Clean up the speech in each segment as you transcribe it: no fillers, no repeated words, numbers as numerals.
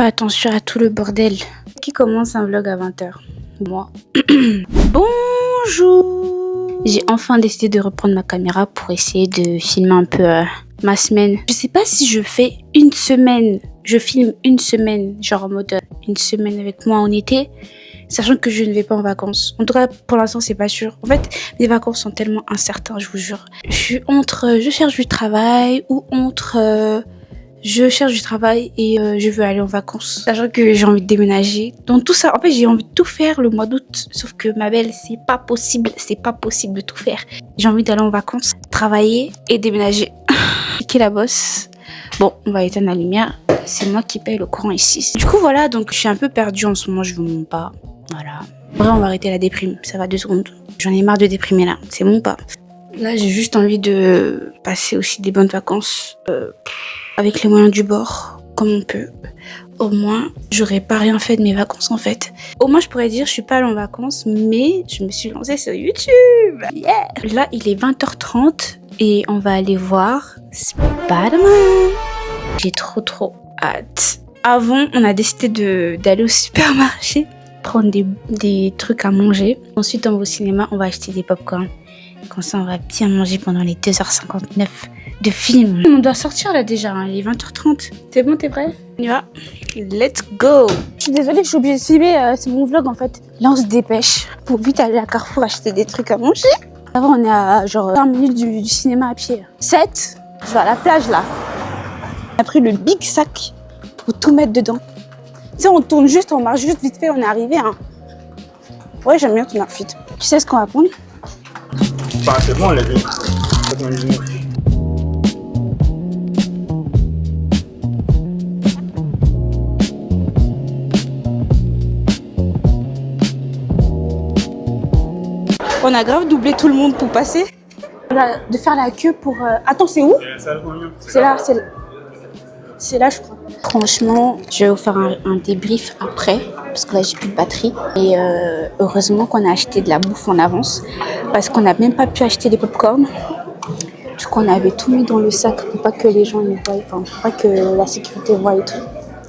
pas attention à tout le bordel. Qui commence un vlog à 20h? Moi. Bonjour. J'ai enfin décidé de reprendre ma caméra pour essayer de filmer un peu ma semaine. Je sais pas si je fais une semaine. Je filme une semaine, genre en mode une semaine avec moi en été, sachant que je ne vais pas en vacances. En tout cas, pour l'instant, c'est pas sûr. En fait, mes vacances sont tellement incertains, je vous jure. Je suis entre je cherche du travail ou entre je cherche du travail et je veux aller en vacances. Sachant que j'ai envie de déménager. Donc tout ça, en fait, j'ai envie de tout faire le mois d'août. Sauf que ma belle, c'est pas possible de tout faire. J'ai envie d'aller en vacances, travailler et déménager. Qui est la bosse? Bon, on va éteindre la lumière. C'est moi qui paye le courant ici. Du coup, voilà, donc je suis un peu perdue en ce moment, je vous mens pas. Voilà. Après, on va arrêter la déprime. Ça va 2 secondes. J'en ai marre de déprimer là. C'est bon pas? Là, j'ai juste envie de passer aussi des bonnes vacances avec les moyens du bord, comme on peut. Au moins, j'aurais pas rien fait de mes vacances en fait. Au moins, je pourrais dire, je suis pas allée en vacances, mais je me suis lancée sur YouTube. Yeah! Là, il est 20h30 et on va aller voir Spider-Man. J'ai trop hâte. Avant, on a décidé d'aller au supermarché, prendre des trucs à manger. Ensuite, on va au cinéma, on va acheter des popcorn. Comme ça, on va bien manger pendant les 2h59 de film. On doit sortir là déjà, hein, il est 20h30. C'est bon, t'es prêt? On y va. Let's go. Je suis désolée, je suis obligée de filmer, c'est mon vlog en fait. Là, on se dépêche pour vite aller à Carrefour acheter des trucs à manger. Avant, on est à genre 20 minutes du cinéma à pied. 7, je vais à la plage là. On a pris le big sac pour tout mettre dedans. Tu sais, on tourne juste, on marche juste vite fait, on est arrivé. Hein. Ouais, j'aime bien ton outfit. Tu sais ce qu'on va prendre? Bah, c'est bon, les gars. On a grave doublé tout le monde pour passer. De faire la queue pour... Attends, c'est où? C'est là, c'est là, je crois. Franchement, je vais vous faire un débrief après, parce que là, j'ai plus de batterie. Et heureusement qu'on a acheté de la bouffe en avance, parce qu'on n'a même pas pu acheter des popcorn. Du coup, on avait tout mis dans le sac pour pas que les gens y voient, enfin, pour pas que la sécurité voie et tout.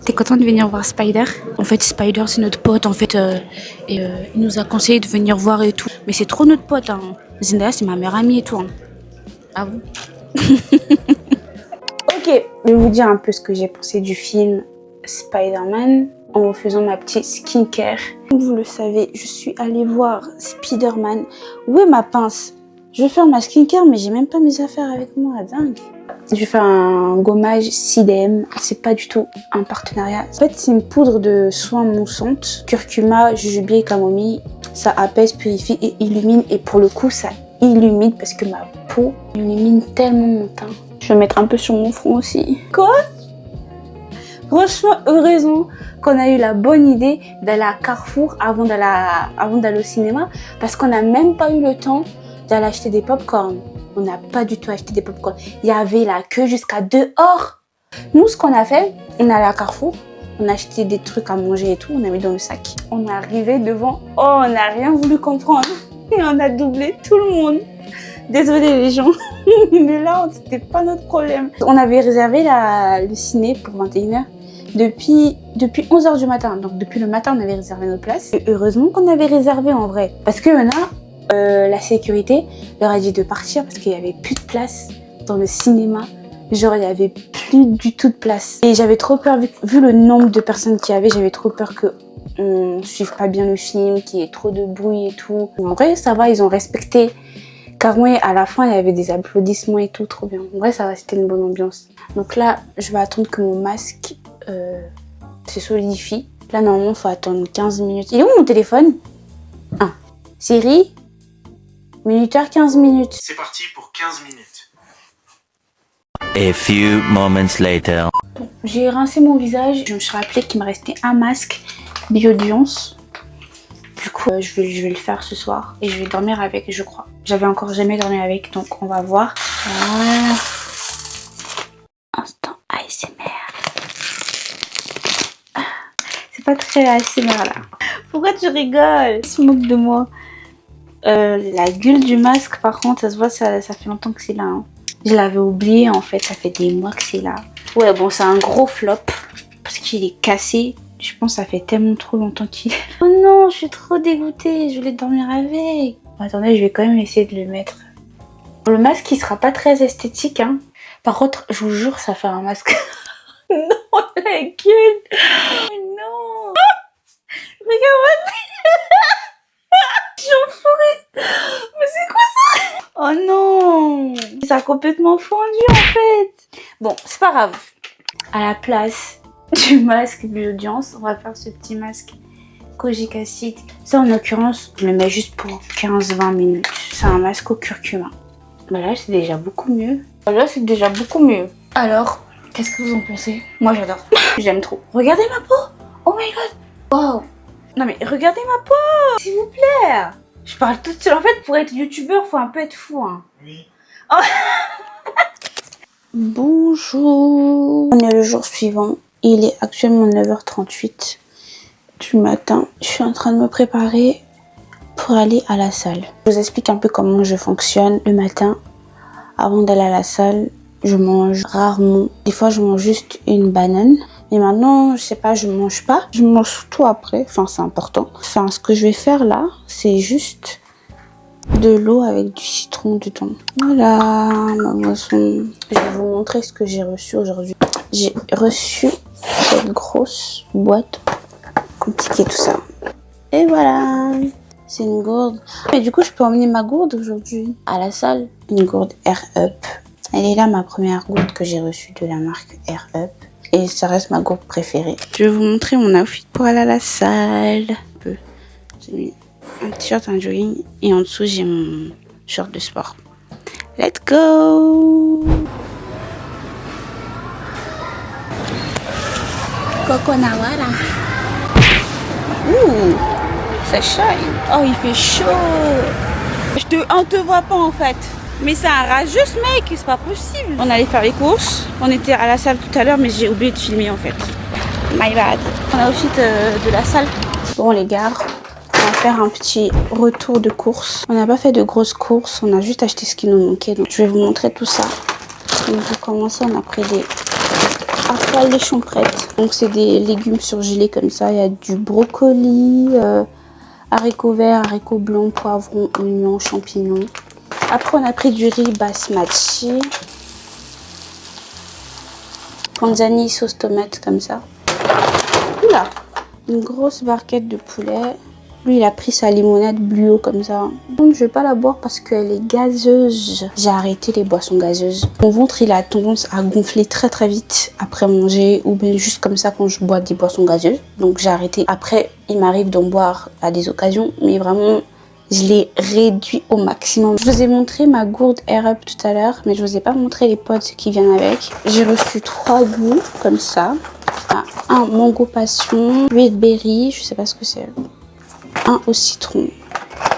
T'es content de venir voir Spider? En fait, Spider, c'est notre pote, en fait. Il nous a conseillé de venir voir et tout. Mais c'est trop notre pote, hein. Zendaya, c'est ma meilleure amie et tout. Hein. Ah bon? Ok, je vais vous dire un peu ce que j'ai pensé du film Spider-Man en vous faisant ma petite skincare. Comme vous le savez, je suis allée voir Spider-Man. Où est ma pince? Je vais faire ma skincare, mais j'ai même pas mes affaires avec moi, dingue. Je vais faire un gommage CDM, c'est pas du tout un partenariat. En fait, c'est une poudre de soin moussante, curcuma, jujube et camomille. Ça apaise, purifie et illumine. Et pour le coup, ça illumine parce que ma peau illumine tellement mon teint. Je vais mettre un peu sur mon front aussi. Quoi? Franchement, heureusement qu'on a eu la bonne idée d'aller à Carrefour avant d'aller au cinéma. Parce qu'on n'a même pas eu le temps d'aller acheter des popcorn. On n'a pas du tout acheté des popcorn. Il y avait la queue jusqu'à dehors. Nous, ce qu'on a fait, on est allé à Carrefour. On a acheté des trucs à manger et tout. On a mis dans le sac. On est arrivé devant. Oh, on n'a rien voulu comprendre. Et on a doublé tout le monde. Désolée les gens. Mais là, c'était pas notre problème. On avait réservé le ciné pour 21h depuis 11h du matin. Donc depuis le matin, on avait réservé notre place. Et heureusement qu'on avait réservé en vrai. Parce que maintenant, la sécurité leur a dit de partir parce qu'il n'y avait plus de place dans le cinéma. Genre, il n'y avait plus du tout de place. Et j'avais trop peur, vu le nombre de personnes qu'il y avait, j'avais trop peur qu'on ne suive pas bien le film, qu'il y ait trop de bruit et tout. En vrai, ça va, ils ont respecté. Car ouais, à la fin, il y avait des applaudissements et tout, trop bien. En vrai, ça va, c'était une bonne ambiance. Donc là, je vais attendre que mon masque se solidifie. Là, normalement, il faut attendre 15 minutes. Il est où mon téléphone? Ah, Siri, minuteur 15 minutes. C'est parti pour 15 minutes. A few moments later. Bon, j'ai rincé mon visage. Je me suis rappelé qu'il me restait un masque d'audience. Du coup, je vais le faire ce soir et je vais dormir avec, je crois. J'avais encore jamais dormi avec, donc on va voir. Voilà. Instant ASMR. C'est pas très ASMR là. Pourquoi tu rigoles? Tu te moques de moi. La gueule du masque, par contre, ça se voit, ça fait longtemps que c'est là. Hein. Je l'avais oublié en fait, ça fait des mois que c'est là. Ouais, bon, c'est un gros flop. Parce masque il est cassé. Je pense que ça fait tellement trop longtemps qu'il est. Oh non, je suis trop dégoûtée. Je voulais dormir avec. Bon, attendez, je vais quand même essayer de le mettre. Le masque il sera pas très esthétique hein. Par contre, je vous jure, ça fait un masque. Non, la gueule. Non. Regarde-moi. J'en fourré. Mais c'est quoi ça? Oh non. Ça a complètement fondu en fait. Bon, c'est pas grave. À la place du masque de l'audience, on va faire ce petit masque Kojic Acid. Ça en l'occurrence, je le mets juste pour 15-20 minutes. C'est un masque au curcuma. Bah là, c'est déjà beaucoup mieux. Là, c'est déjà beaucoup mieux. Alors, qu'est-ce que vous en pensez? Moi, j'adore. J'aime trop. Regardez ma peau. Oh my god. Wow. Non mais regardez ma peau, s'il vous plaît. Je parle toute seule. En fait, pour être youtubeur, faut un peu être fou. Hein. Oui. Oh. Bonjour. On est le jour suivant. Il est actuellement 9h38 du matin. Je suis en train de me préparer pour aller à la salle. Je vous explique un peu comment je fonctionne le matin. Avant d'aller à la salle, je mange rarement. Des fois, je mange juste une banane. Et maintenant, je sais pas, je mange pas. Je mange tout après. Enfin, c'est important. Enfin, ce que je vais faire là, c'est juste de l'eau avec du citron dedans. Voilà, ma boisson. Je vais vous montrer ce que j'ai reçu aujourd'hui. J'ai reçu cette grosse boîte. Compliqué tout ça. Et voilà. C'est une gourde. Et du coup, je peux emmener ma gourde aujourd'hui à la salle. Une gourde Air Up. Elle est là, ma première gourde que j'ai reçue de la marque Air Up. Et ça reste ma gourde préférée. Je vais vous montrer mon outfit pour aller à la salle. J'ai mis un t-shirt, un jogging. Et en dessous, j'ai mon short de sport. Let's go! Coconawara. Ouh! Ça shine. Oh, il fait chaud. On te voit pas en fait. Mais c'est un rageux ce mec, c'est pas possible. On allait faire les courses. On était à la salle tout à l'heure, mais j'ai oublié de filmer en fait. My bad. On a aussi de la salle. Bon les gars, on va faire un petit retour de courses. On n'a pas fait de grosses courses, on a juste acheté ce qui nous manquait. Donc je vais vous montrer tout ça. Donc pour commencer, on a pris des poêles les champrettes. Donc c'est des légumes surgelés comme ça. Il y a du brocoli, haricots verts, haricots blancs, poivrons, oignons, champignons. Après, on a pris du riz basmati. Panzani sauce tomate comme ça. Oula, une grosse barquette de poulet. Lui, il a pris sa limonade Bluo comme ça. Donc, je vais pas la boire parce qu'elle est gazeuse. J'ai arrêté les boissons gazeuses. Mon ventre, il a tendance à gonfler très très vite après manger ou bien juste comme ça quand je bois des boissons gazeuses. Donc, j'ai arrêté. Après, il m'arrive d'en boire à des occasions, mais vraiment, je l'ai réduit au maximum. Je vous ai montré ma gourde Air Up tout à l'heure, mais je vous ai pas montré les pods qui viennent avec. J'ai reçu 3 goûts comme ça. Un mango passion, red berry, je sais pas ce que c'est. Un au citron.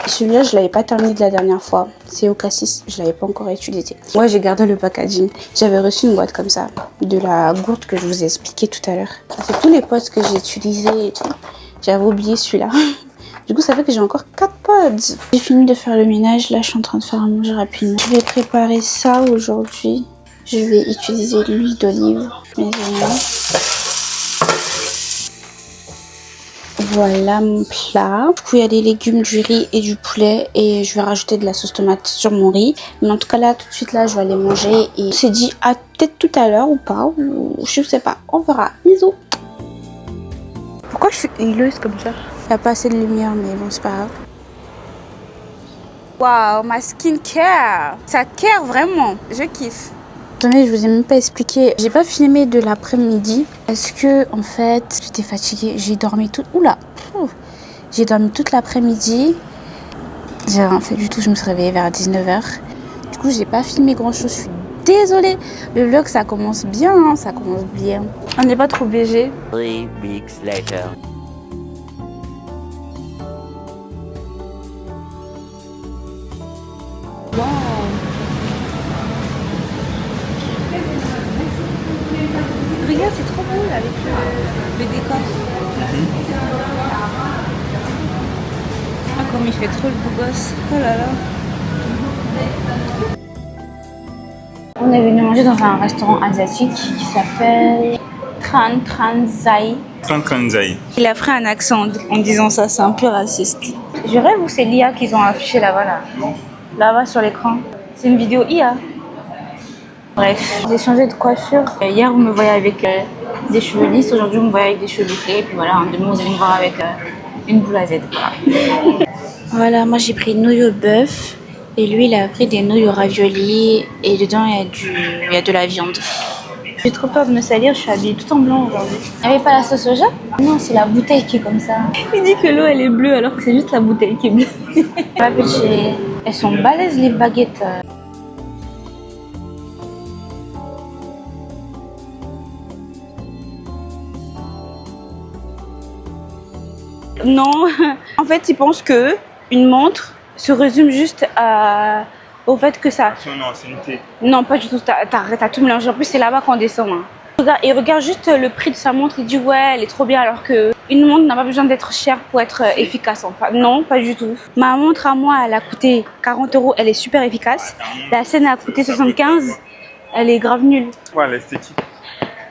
Celui-là, je l'avais pas terminé de la dernière fois. C'est au cassis, je l'avais pas encore utilisé. Moi, j'ai gardé le packaging. J'avais reçu une boîte comme ça, de la gourde que je vous ai expliqué tout à l'heure. C'est tous les pods que j'ai utilisés et tout. J'avais oublié celui-là. Du coup, ça fait que j'ai encore 4 pods. J'ai fini de faire le ménage. Là, je suis en train de faire à manger rapidement. Je vais préparer ça aujourd'hui. Je vais utiliser l'huile d'olive. Mes oignons. Voilà mon plat. Du coup, il y a des légumes, du riz et du poulet. Et je vais rajouter de la sauce tomate sur mon riz. Mais en tout cas, là, tout de suite, là, je vais aller manger. Et on s'est dit à peut-être tout à l'heure ou pas. Ou je sais pas. On verra. Bisous. Pourquoi je suis huileuse comme ça? Il n'y a pas assez de lumière, mais bon, c'est pas grave. Waouh, ma skincare. Ça care vraiment. Je kiffe. Attendez, je vous ai même pas expliqué. J'ai pas filmé de l'après-midi parce que, en fait, j'étais fatiguée. J'ai dormi toute... Oula. J'ai dormi toute l'après-midi. J'ai rien fait du tout. Je me suis réveillée vers 19h. Du coup, j'ai pas filmé grand-chose. Je suis désolée. Le vlog, ça commence bien. Hein, ça commence bien. On n'est pas trop BG. 3 weeks later. Wow. Regarde, c'est trop beau là, avec le décor. Ah, comme il fait trop le beau gosse. Oh là là. On est venu manger dans un restaurant asiatique qui s'appelle Tranzai. Trankanzai. Il a pris un accent en disant ça, c'est un peu raciste. Je rêve où c'est l'IA qu'ils ont affiché là-bas, là. Là-bas sur l'écran. C'est une vidéo IA. Bref, j'ai changé de coiffure. Hier, vous me voyez avec des cheveux lisses. Aujourd'hui, vous me voyez avec des cheveux bouclés. Et puis voilà, demain, vous allez me voir avec une boule à Z. Voilà, moi j'ai pris nouilles au bœuf. Et lui, il a pris des nouilles au ravioli. Et dedans, il y a de la viande. J'ai trop peur de me salir, je suis habillée tout en blanc aujourd'hui. Il n'y avait pas la sauce soja? Non, c'est la bouteille qui est comme ça. Il dit que l'eau elle est bleue alors que c'est juste la bouteille qui est bleue. Elles sont balèzes les baguettes. Non, en fait, ils pensent que une montre se résume juste au fait que ça. Son ancienneté. Non, pas du tout. T'as tout mélangé. En plus, c'est là-bas qu'on descend. Hein. Il regarde juste le prix de sa montre. Il dit ouais, elle est trop bien. Alors que une montre n'a pas besoin d'être chère pour être efficace. Enfin, non, pas du tout. Ma montre à moi, elle a coûté 40 €. Elle est super efficace. La sienne a coûté 75. Elle est grave nulle. Ouais, l'esthétique.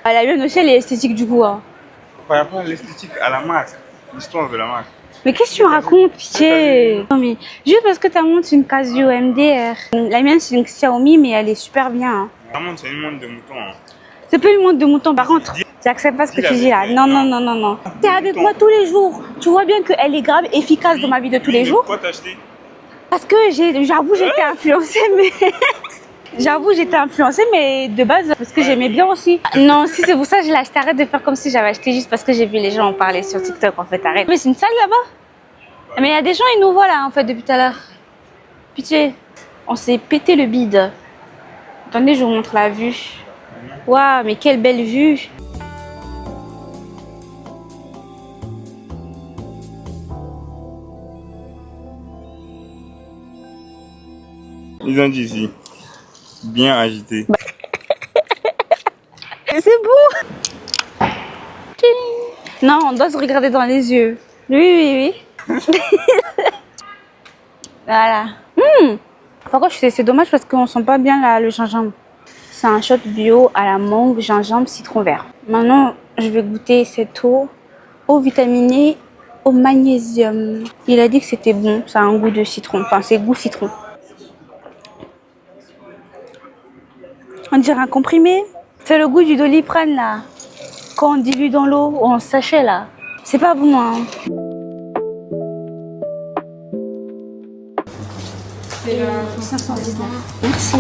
La mienne aussi, elle est esthétique du coup. Hein. Par rapport à l'esthétique, à la marque, l'histoire de la marque. Mais qu'est-ce que tu racontes, pitié? Non mais juste parce que ta montre c'est une Casio MDR. La mienne c'est une Xiaomi mais elle est super bien. Hein. La montre, c'est une montre de mouton. Hein. C'est pas une montre de mouton par contre. J'accepte pas ce que tu dis là. Non, non, non, non, non. T'es avec moi tous les jours. Tu vois bien qu'elle est grave efficace dans ma vie de tous les jours. Pourquoi t'as acheté? Parce que j'avoue j'étais influencée mais... J'avoue, j'étais influencée, mais de base, parce que j'aimais bien aussi. Non, si c'est pour ça, je l'ai acheté. Arrête de faire comme si j'avais acheté juste parce que j'ai vu les gens en parler sur TikTok, en fait, arrête. Mais c'est une salle là-bas. Mais il y a des gens, ils nous voient là, en fait, depuis tout à l'heure. Pitié, on s'est pété le bide. Attendez, je vous montre la vue. Waouh, mais quelle belle vue. Ils ont dit ici. Bien agité. C'est beau. Non, on doit se regarder dans les yeux. Oui, oui, oui. Voilà. Par contre, c'est dommage parce qu'on sent pas bien le gingembre. C'est un shot bio à la mangue, gingembre, citron vert. Maintenant, je vais goûter cette eau vitaminée au magnésium. Il a dit que c'était bon, ça a un goût de citron. Enfin, c'est goût citron. On dirait un comprimé. C'est le goût du Doliprane là. Quand on dilue dans l'eau ou en sachet là. C'est pas bon hein. C'est le 519. Merci.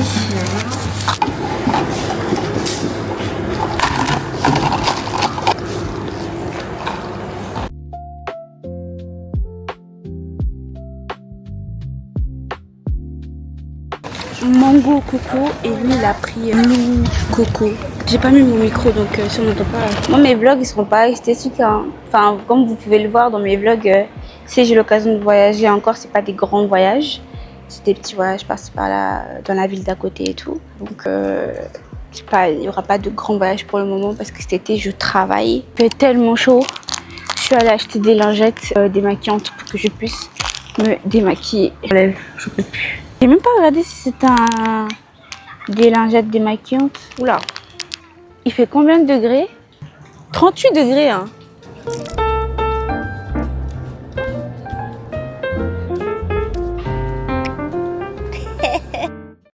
Mango coco et lui il a pris loup coco. J'ai pas mis mon micro donc si on n'entend pas. Moi mes vlogs ils seront pas esthétiques hein. Enfin comme vous pouvez le voir dans mes vlogs, si j'ai l'occasion de voyager encore c'est pas des grands voyages. C'est des petits voyages par-ci par-là dans la ville d'à côté et tout. Donc il n'y aura pas de grands voyages pour le moment parce que cet été je travaille. Il fait tellement chaud. Je suis allée acheter des lingettes démaquillantes pour que je puisse me démaquiller. Je peux plus. J'ai même pas regardé si c'est des lingettes démaquillantes. Oula. Il fait combien de degrés? 38 degrés hein.